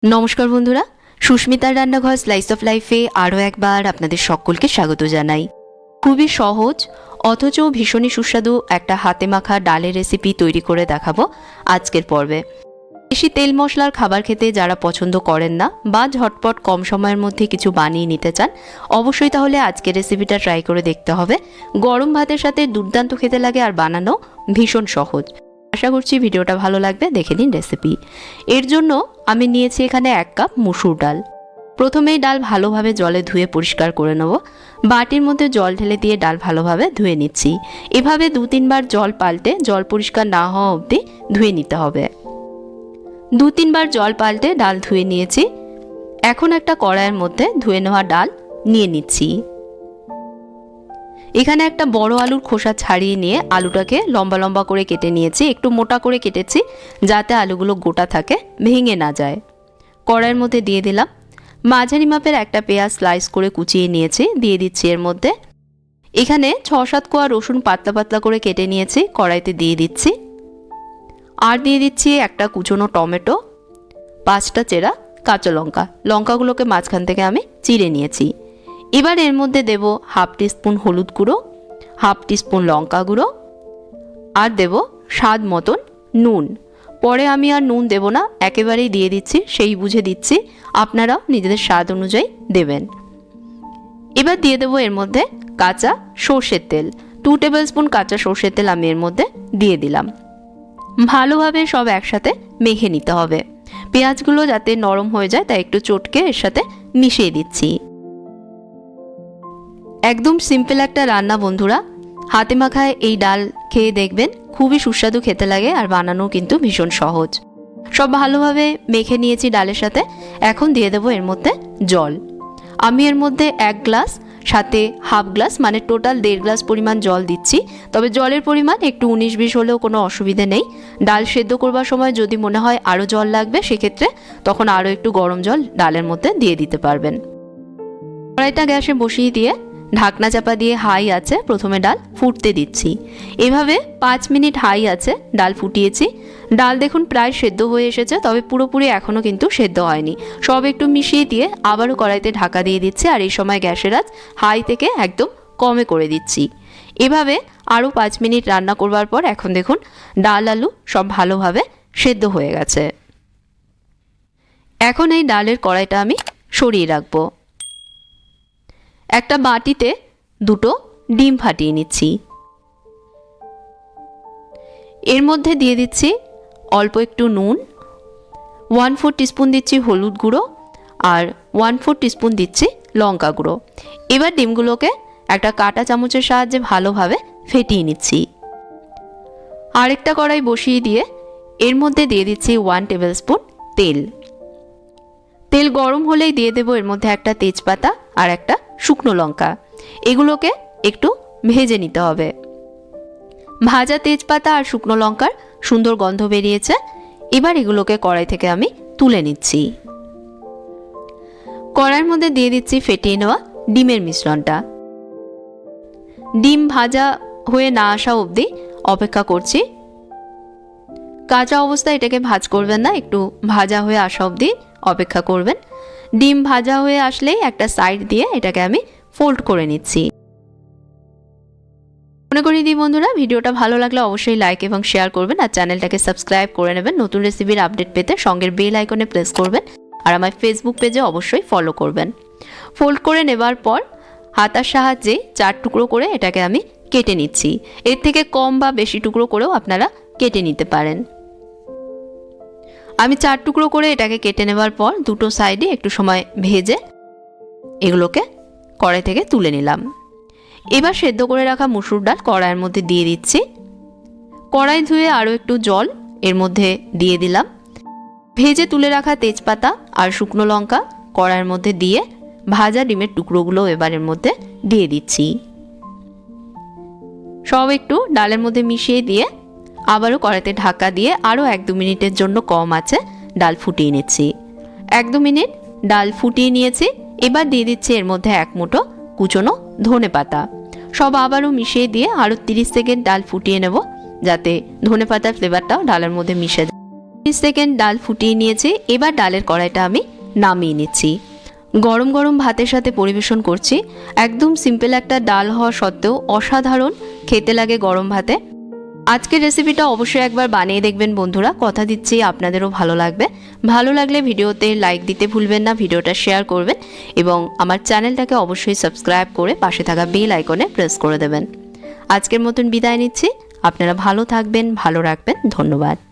নমস্কার বন্ধুরা, সুস্মিতার রান্নাঘর স্লাইস অফ লাইফে আরও একবার আপনাদের সকলকে স্বাগত জানাই। খুবই সহজ অথচ ভীষণই সুস্বাদু একটা হাতে মাখা ডালের রেসিপি তৈরি করে দেখাবো আজকের পর্বে। বেশি তেল মশলার খাবার খেতে যারা পছন্দ করেন না বা ঝটপট কম সময়ের মধ্যে কিছু বানিয়ে নিতে চান, অবশ্যই তাহলে আজকের রেসিপিটা ট্রাই করে দেখতে হবে। গরম ভাতের সাথে দুর্দান্ত খেতে লাগে আর বানানো ভীষণ সহজ। আশা করছি ভিডিওটা ভালো লাগবে, দেখে নিন রেসিপি। এর জন্য আমি নিয়েছি এখানে 1 কাপ মুসুর ডাল। প্রথমেই ডাল ভালোভাবে জলে ধুয়ে পরিষ্কার করে নেব। বাটির মধ্যে জল ঢেলে দিয়ে ডাল ভালোভাবে ধুয়ে নিচ্ছি। এভাবে 2-3 বার জল পাল্টে জল পরিষ্কার না হওয়া অবধি ধুয়ে নিতে হবে। 2-3 বার জল পাল্টে ডাল ধুয়ে নিয়েছি। এখন একটা কড়াইয়ের মধ্যে ধুয়ে নেওয়া ডাল নিয়ে নিচ্ছি। এখানে একটা বড় আলুর খোসা ছাড়িয়ে নিয়ে আলুটাকে লম্বা লম্বা করে কেটে নিয়েছি। একটু মোটা করে কেটেছি যাতে আলুগুলো গোটা থাকে, ভেঙে না যায়। কড়াইয়ের মধ্যে দিয়ে দিলাম। মাঝারি মাপের একটা পেঁয়াজ স্লাইস করে কুচিয়ে নিয়েছি, দিয়ে দিচ্ছি এর মধ্যে। এখানে 6-7 কোয়া রসুন পাতলা পাতলা করে কেটে নিয়েছি, কড়াইতে দিয়ে দিচ্ছি। আর দিয়ে দিচ্ছি একটা কুচনো টমেটো, 5টা চেরা কাঁচা লঙ্কা। লঙ্কাগুলোকে মাঝখান থেকে আমি চিড়ে নিয়েছি। এবার এর মধ্যে দেব 1/2 টিস্পুন হলুদ গুঁড়ো, 1/2 টিস্পুন লঙ্কা গুঁড়ো, আর দেব স্বাদ মতন নুন। পরে আমি আর নুন দেব না, একেবারেই দিয়ে দিচ্ছি, সেই বুঝে দিচ্ছি, আপনারাও নিজেদের স্বাদ অনুযায়ী দেবেন। এবার দিয়ে দেব এর মধ্যে কাঁচা সর্ষের তেল, 2 টেবিল স্পুন কাঁচা সর্ষের তেল আমি এর মধ্যে দিয়ে দিলাম। ভালোভাবে সব একসাথে মেখে নিতে হবে। পেঁয়াজগুলো যাতে নরম হয়ে যায় তাই একটু চটকে এর সাথে মিশিয়ে দিচ্ছি। একদম সিম্পল একটা রান্না বন্ধুরা। হাতে মাখায় এই ডাল খেয়ে দেখবেন, খুবই সুস্বাদু খেতে লাগে আর বানানো কিন্তু ভীষণ সহজ। সব ভালোভাবে মেখে নিয়েছি ডালের সাথে। এখন দিয়ে দেবো এর মধ্যে জল। আমি এর মধ্যে 1 গ্লাস সাথে 1/2 গ্লাস মানে টোটাল 1.5 গ্লাস পরিমাণ জল দিচ্ছি। তবে জলের পরিমাণ একটু 19-20 হলেও কোনো অসুবিধে নেই। ডাল সেদ্ধ করবার সময় যদি মনে হয় আরও জল লাগবে, সেক্ষেত্রে তখন আরও একটু গরম জল ডালের মধ্যে দিয়ে দিতে পারবেন। কড়াইটা গ্যাসে বসিয়ে দিয়ে ঢাকনা চাপা দিয়ে হাই আছে প্রথমে ডাল ফুটতে দিচ্ছি। এভাবে 5 মিনিট হাই আছে ডাল ফুটিয়েছি। ডাল দেখুন প্রায় সেদ্ধ হয়ে এসেছে, তবে পুরোপুরি এখনও কিন্তু সেদ্ধ হয়নি। সব একটু মিশিয়ে দিয়ে আবারও কড়াইতে ঢাকা দিয়ে দিচ্ছি, আর এই সময় গ্যাসের আঁচ হাই থেকে একদম কমে করে দিচ্ছি। এভাবে আরও 5 মিনিট রান্না করবার পর এখন দেখুন ডাল আলু সব ভালোভাবে সেদ্ধ হয়ে গেছে। এখন এই ডালের কড়াইটা আমি সরিয়ে রাখবো। একটা বাটিতে 2টো ডিম ফাটিয়ে নিচ্ছি। এর মধ্যে দিয়ে দিচ্ছি অল্প একটু নুন, 1/4 টিস্পুন দিচ্ছি হলুদ গুঁড়ো, আর 1/4 টিস্পুন দিচ্ছি লঙ্কা গুঁড়ো। এবার ডিমগুলোকে একটা কাঁটা চামচের সাহায্যে ভালোভাবে ফেটিয়ে নিচ্ছি। আরেকটা কড়াই বসিয়ে দিয়ে এর মধ্যে দিয়ে দিচ্ছি 1 টেবিল স্পুন তেল। তেল গরম হলেই দিয়ে দেবো এর মধ্যে একটা তেজপাতা আর একটা শুকনো লঙ্কা। এগুলোকে একটু ভেজে নিতে হবে। ভাজা তেজপাতা আর শুকনো লঙ্কার সুন্দর গন্ধ বেরিয়েছে। এবার এগুলোকে কড়াই থেকে আমি তুলে নিচ্ছি। কড়াইয়ের মধ্যে দিয়ে দিচ্ছি ফেটিয়ে নেওয়া ডিমের মিশ্রণটা। ডিম ভাজা হয়ে না আসা অবধি অপেক্ষা করছি। কাঁচা অবস্থায় এটাকে ভাজ করবেন না, একটু ভাজা হয়ে আসা অবধি অপেক্ষা করবেন। ডিম ভাজা হয়ে আসলেই একটা সাইড দিয়ে এটাকে আমি ফোল্ড করে নিচ্ছি। মনে করিয়ে দিই বন্ধুরা, ভিডিওটা ভালো লাগলে অবশ্যই লাইক এবং শেয়ার করবেন, আর চ্যানেলটাকে সাবস্ক্রাইব করে নেবেন। নতুন রেসিপির আপডেট পেতে সঙ্গের বেল আইকনে প্রেস করবেন, আর আমার ফেসবুক পেজে অবশ্যই ফলো করবেন। ফোল্ড করে নেবার পর হাতার সাহায্যে 4 টুকরো করে এটাকে আমি কেটে নিচ্ছি। এর থেকে কম বা বেশি টুকরো করেও আপনারা কেটে নিতে পারেন। আমি 4 টুকরো করে এটাকে কেটে নেবার পর দুটো সাইডে একটু সময় ভেজে এগুলোকে কড়াই থেকে তুলে নিলাম। এবার সেদ্ধ করে রাখা মুসুর ডাল কড়াইয়ের মধ্যে দিয়ে দিচ্ছি। কড়াই ধুয়ে আরও একটু জল এর মধ্যে দিয়ে দিলাম। ভেজে তুলে রাখা তেজপাতা আর শুকনো লঙ্কা কড়াইয়ের মধ্যে দিয়ে ভাজা ডিমের টুকরোগুলো এবার এর মধ্যে দিয়ে দিচ্ছি। সব একটু ডালের মধ্যে মিশিয়ে দিয়ে আবারও কড়াইতে ঢাকা দিয়ে আরও 1-2 মিনিটের জন্য কম আছে ডাল ফুটিয়ে নিচ্ছি। 1-2 মিনিট ডাল ফুটিয়ে নিয়েছি। এবার দিয়ে দিচ্ছি এর মধ্যে 1 মুঠো কুচনো ধনেপাতা। সব আবারও মিশিয়ে দিয়ে আরও 30 সেকেন্ড ডাল ফুটিয়ে নেব, যাতে ধনেপাতার ফ্লেভারটাও ডালের মধ্যে মিশে যায়। 30 সেকেন্ড ডাল ফুটিয়ে নিয়েছি। এবার ডালের কড়াইটা আমি নামিয়ে নিচ্ছি। গরম গরম ভাতের সাথে পরিবেশন করছি। একদম সিম্পল একটা ডাল হওয়া সত্ত্বেও অসাধারণ খেতে লাগে গরম ভাতে। আজকের রেসিপিটা অবশ্যই একবার বানিয়ে দেখবেন বন্ধুরা, কথা দিচ্ছি আপনাদেরও ভালো লাগবে। ভালো লাগলে ভিডিওতে লাইক দিতে ভুলবেন না, ভিডিওটা শেয়ার করবেন এবং আমার চ্যানেলটাকে অবশ্যই সাবস্ক্রাইব করে পাশে থাকা বেল আইকনে প্রেস করে দেবেন। আজকের মতন বিদায় নিচ্ছি। আপনারা ভালো থাকবেন, ভালো রাখবেন। ধন্যবাদ।